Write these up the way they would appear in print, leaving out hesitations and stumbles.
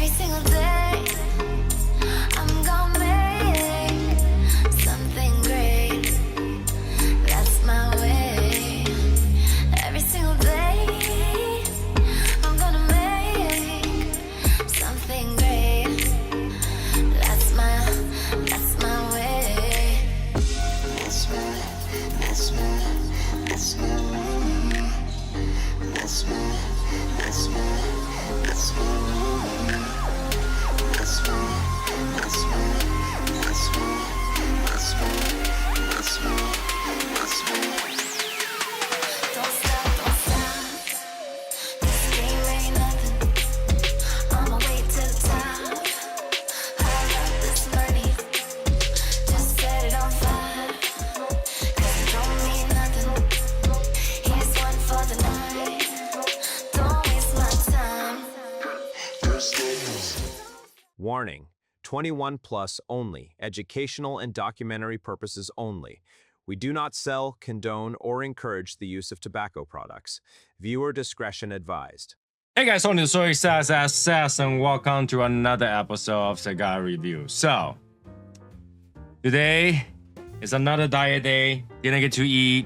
Every single day, I'm gonna make something great. That's my way. Every single day, I'm gonna make something great. That's my way. That's my way. That's my way. That's my way. That's my way. That's my way. That's my way. That's my way. That's my way. Don't stop, don't stop. This game ain't nothing. I'ma wait to the top. High up this money. Just set it on fire. 'Cause it don't mean nothing. Here's one for the night. Don't waste my time. Warning: 21 plus only, educational and documentary purposes only. We do not sell, condone, or encourage the use of tobacco products. Viewer discretion advised. Hey guys, welcome to Soysauceassassin. Welcome to another episode of Cigar Review. So, today is another diet day. Didn't get to eat.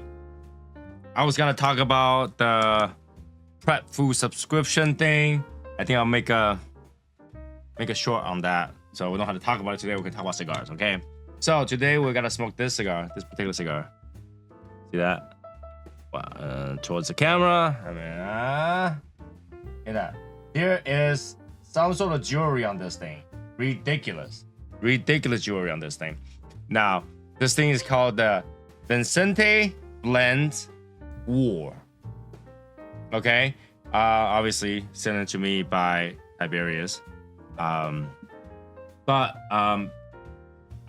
I was gonna talk about the prep food subscription thing. I think I'll make a short on that. So we don't have to talk about it today. We can talk about cigars, okay? So today we're gonna smoke this cigar, this particular cigar. See that? Towards the camera. I mean, look at that. Here is some sort of jewelry on this thing. Ridiculous jewelry on this thing. Now, this thing is called the Vicente Blend War. Okay? Obviously sent it to me by Tiberius.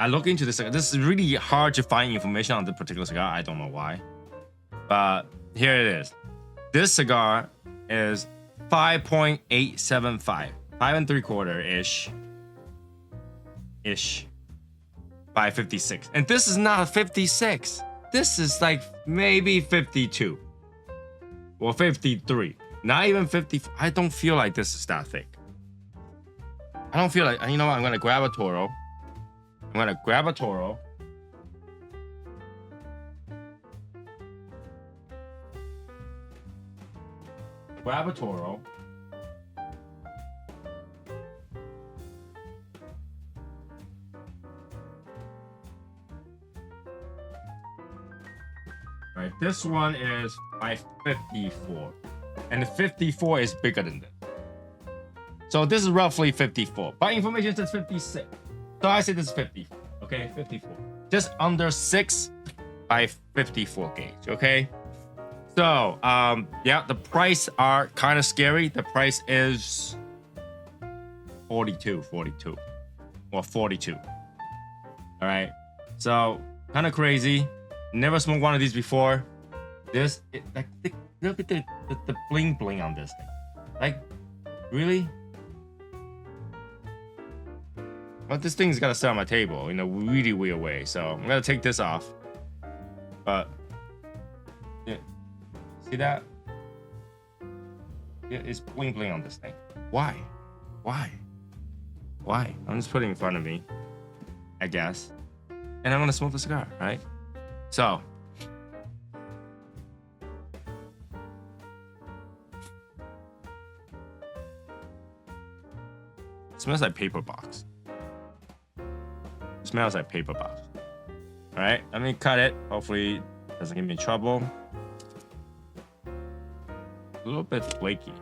I look into this cigar. This is really hard to find information on this particular cigar. I don't know why. But here it is. This cigar is 5.875. 5 3/4 ish. 556. And this is not 56. This is like maybe 52. Or 53. Not even 50. I don't feel like this is that thick. I don't feel like, you know what? I'm gonna grab a Toro. Grab a Toro. Right, this one is 554. And the 54 is bigger than this. So this is roughly 54. But information says 56. So I say this is 54. Okay, 54. Just under 6 by 54 gauge. Okay. So yeah, the price are kind of scary. The price is 42 or 42. All right. So kind of crazy. Never smoked one of these before. This, look at the bling bling on this thing. Like, really? But this thing's gotta sit on my table in a really weird way. So I'm gonna take this off. But yeah, see that? Yeah, it's bling bling on this thing. Why? I'm just putting it in front of me, I guess. And I'm gonna smoke the cigar, right? So it smells like paper box. Smells like paper box. All right, let me cut it. Hopefully it doesn't give me trouble. A little bit flaky.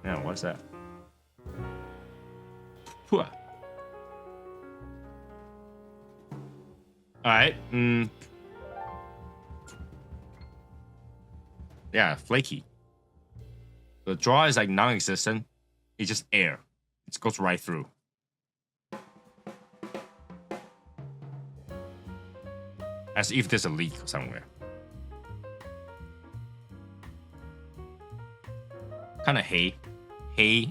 Yeah, what's that? All right. Yeah, flaky. The draw is like non-existent. It's just air. It goes right through. As if there's a leak somewhere. Kind of hay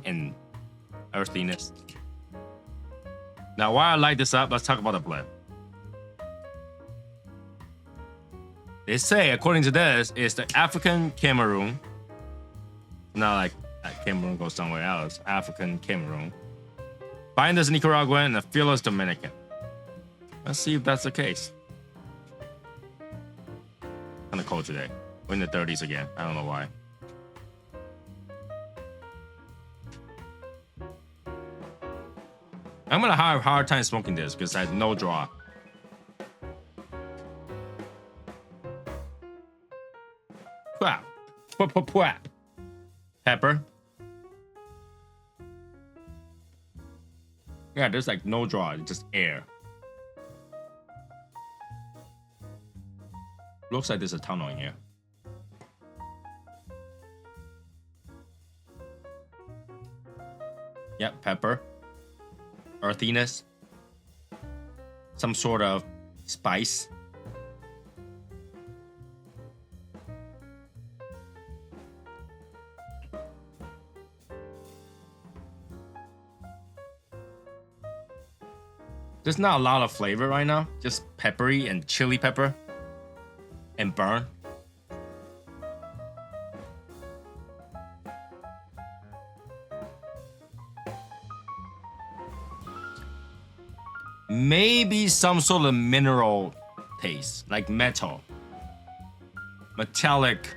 and earthiness. Now, while I light this up, let's talk about the blend. They say, according to this, it's the African Cameroon. Now, like that Cameroon goes somewhere else. African Cameroon. Binders Nicaraguan and fillers Dominican. Let's see if that's the case. Kind of cold today. We're in the 30s again. I don't know why. I'm gonna have a hard time smoking this because I have no draw. Pwah. Pwah, pwah, pwah. Pepper. Yeah, there's like no draw, it's just air. Looks like there's a tunnel in here. Yep, pepper. Earthiness. Some sort of spice. There's not a lot of flavor right now, just peppery and chili pepper and burn. Maybe some sort of mineral taste, like metal, metallic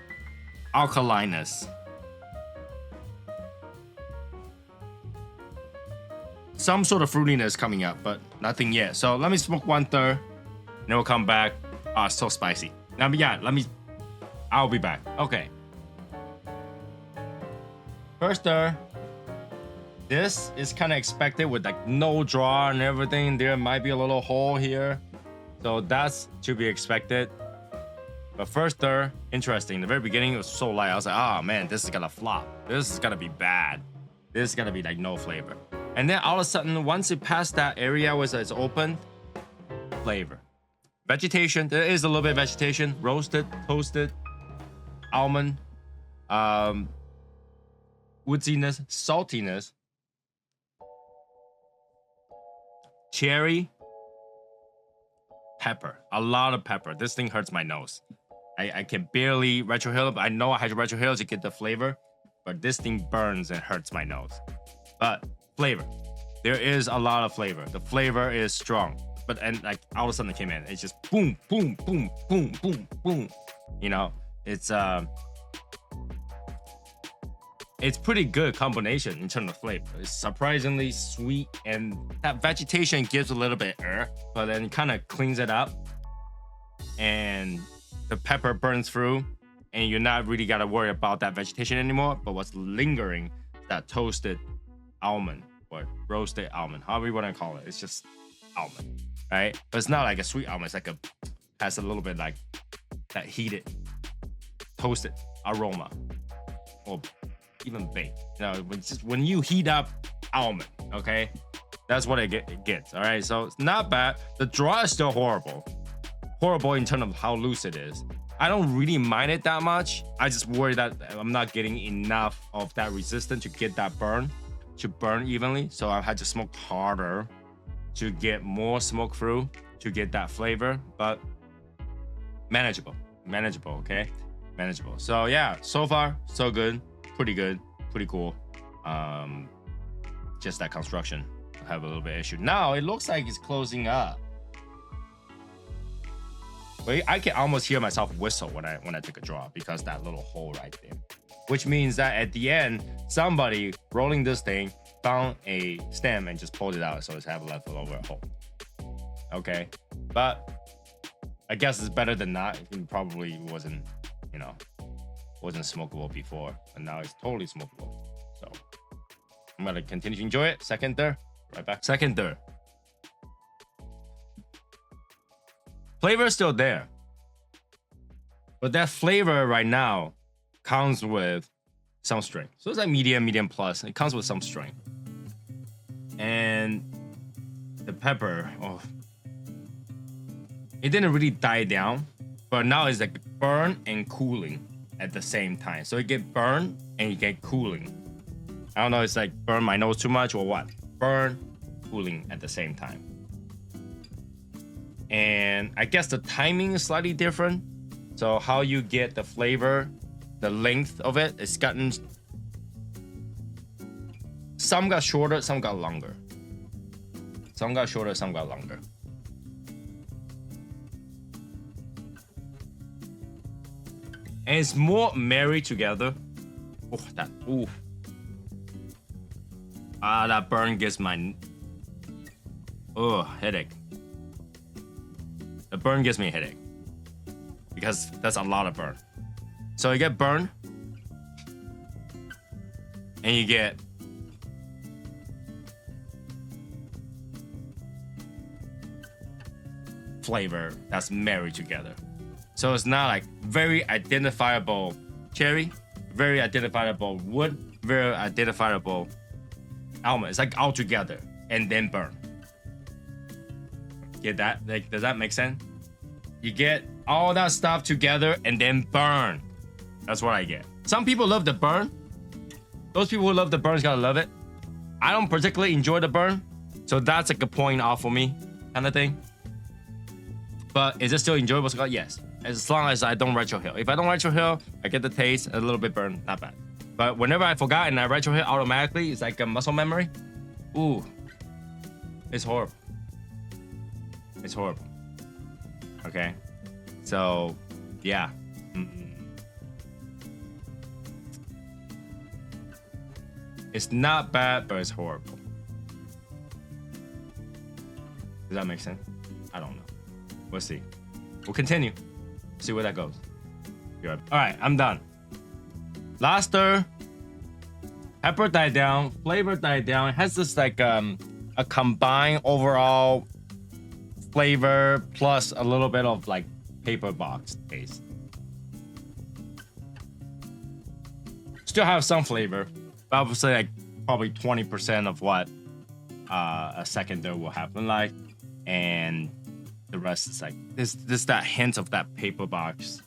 alkaliness. Some sort of fruitiness coming up, but nothing yet. So let me smoke 1/3, and then we'll come back. Ah, so spicy. Now, yeah, I'll be back. Okay. First stir. This is kind of expected with like no draw and everything. There might be a little hole here. So that's to be expected. But first stir, interesting. The very beginning it was so light. I was like, oh man, this is gonna flop. This is gonna be bad. This is gonna be like no flavor. And then all of a sudden, once it passed that area where it's open, flavor. Vegetation, there is a little bit of vegetation. Roasted, toasted, almond, woodiness, saltiness, cherry, pepper. A lot of pepper. This thing hurts my nose. I can barely retrohale, but I know I had to retrohale to get the flavor. But this thing burns and hurts my nose. But flavor. There is a lot of flavor. The flavor is strong. And like all of a sudden it came in. It's just boom, boom, boom, boom, boom, boom. You know, it's pretty good combination in terms of flavor. It's surprisingly sweet, and that vegetation gives a little bit but then kind of cleans it up. And the pepper burns through, and you're not really gotta worry about that vegetation anymore. But what's lingering, that toasted almond or roasted almond, however you want to call it. It's just almond, right? But it's not like a sweet almond. It's like has a little bit like that heated, toasted aroma, or even baked. You know, when you heat up almond, okay, that's what it gets. All right, so it's not bad. The draw is still horrible in terms of how loose it is. I don't really mind it that much. I just worry that I'm not getting enough of that resistance to get that burn evenly. So I had to smoke harder to get more smoke through to get that flavor, but manageable, okay, manageable. So yeah, so far so good, pretty cool. Just that construction I have a little bit of issue. Now it looks like it's closing up. But I can almost hear myself whistle when I take a draw because that little hole right there. Which means that at the end, somebody rolling this thing found a stem and just pulled it out, so it's have left over a hole. Okay, but I guess it's better than not. It probably wasn't smokable before, and now it's totally smokable. So I'm gonna continue to enjoy it. Second third, right back. Second third. Flavor is still there, but that flavor right now comes with some strength. So it's like medium plus. It comes with some strength. And the pepper, it didn't really die down, but now it's like burn and cooling at the same time. So you get burn and you get cooling. I don't know, it's like burn my nose too much or what. Burn, cooling at the same time. And I guess the timing is slightly different. So how you get the flavor, the length of it, it's gotten Some got shorter, some got longer. Some got shorter, some got longer. And it's more married together. Oh, that, ooh. That burn gives my, headache. The burn gives me a headache. Because that's a lot of burn. So you get burn. And you get flavor that's married together. So it's not like very identifiable cherry, very identifiable wood, very identifiable almond. It's like all together and then burn. Get that? Like, does that make sense? You get all that stuff together and then burn. That's what I get. Some people love the burn. Those people who love the burns gotta love it. I don't particularly enjoy the burn, so that's like a point off for me, kind of thing. But is it still enjoyable cigar? Yes, as long as I don't retrohale. If I don't retrohale, I get the taste, a little bit burn, not bad. But whenever I forgot and I retrohale automatically, it's like a muscle memory. Ooh, it's horrible. It's horrible. Okay, so yeah. It's not bad, but it's horrible. Does that make sense? I don't know. We'll see. We'll continue. See where that goes. All right, I'm done. Last stir. Pepper died down. Flavor died down. It has this like a combined overall flavor plus a little bit of like paper box taste. Still have some flavor. I would say like probably 20% of what a secondary will happen like, and the rest is like this that hint of that paper box.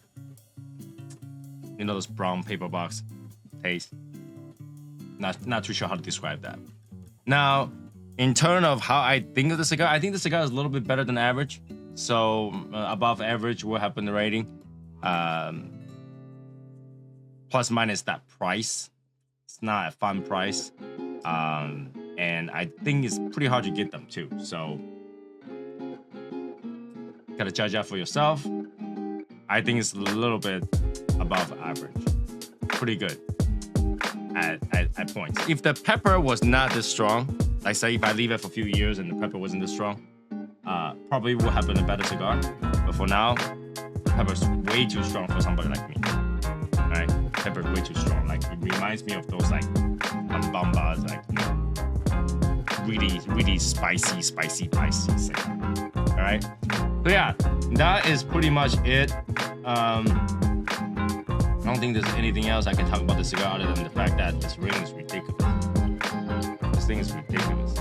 You know, those brown paper box taste. Not too sure how to describe that. Now, in terms of how I think of the cigar, I think the cigar is a little bit better than average. So above average will happen the rating. Plus minus that price. It's not a fun price, and I think it's pretty hard to get them too. So, gotta judge that for yourself. I think it's a little bit above average, pretty good at points. If the pepper was not this strong, like say if I leave it for a few years and the pepper wasn't this strong, probably will have been a better cigar. But for now, pepper's way too strong for somebody like me. All right, pepper way too strong. Like it reminds me of those like bambas, like really spicy cigar. All right, so yeah, that is pretty much it. I don't think there's anything else I can talk about the cigar other than the fact that this ring is ridiculous. This thing is ridiculous.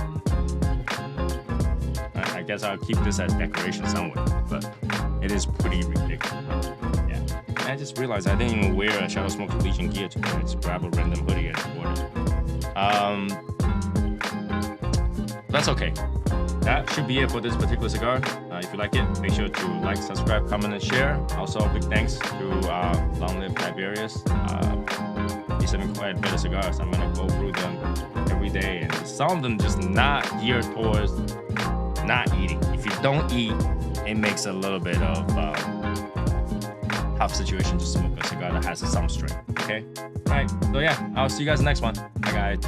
I guess I'll keep this as decoration somewhere, but it is pretty ridiculous. Yeah. I just realized I didn't even wear a ShadowSmokersLegion gear today. I just grab a random hoodie and wore it. That's okay. That should be it for this particular cigar. If you like it, make sure to like, subscribe, comment, and share. Also, big thanks to Long Live Tiberius. He's having quite a bit of cigars. I'm gonna go through them every day, and some of them just not geared towards not eating. If you don't eat, it makes a little bit of tough situation to smoke a cigar that has some strength. Okay. All right. So yeah, I'll see you guys next one. Bye, guys.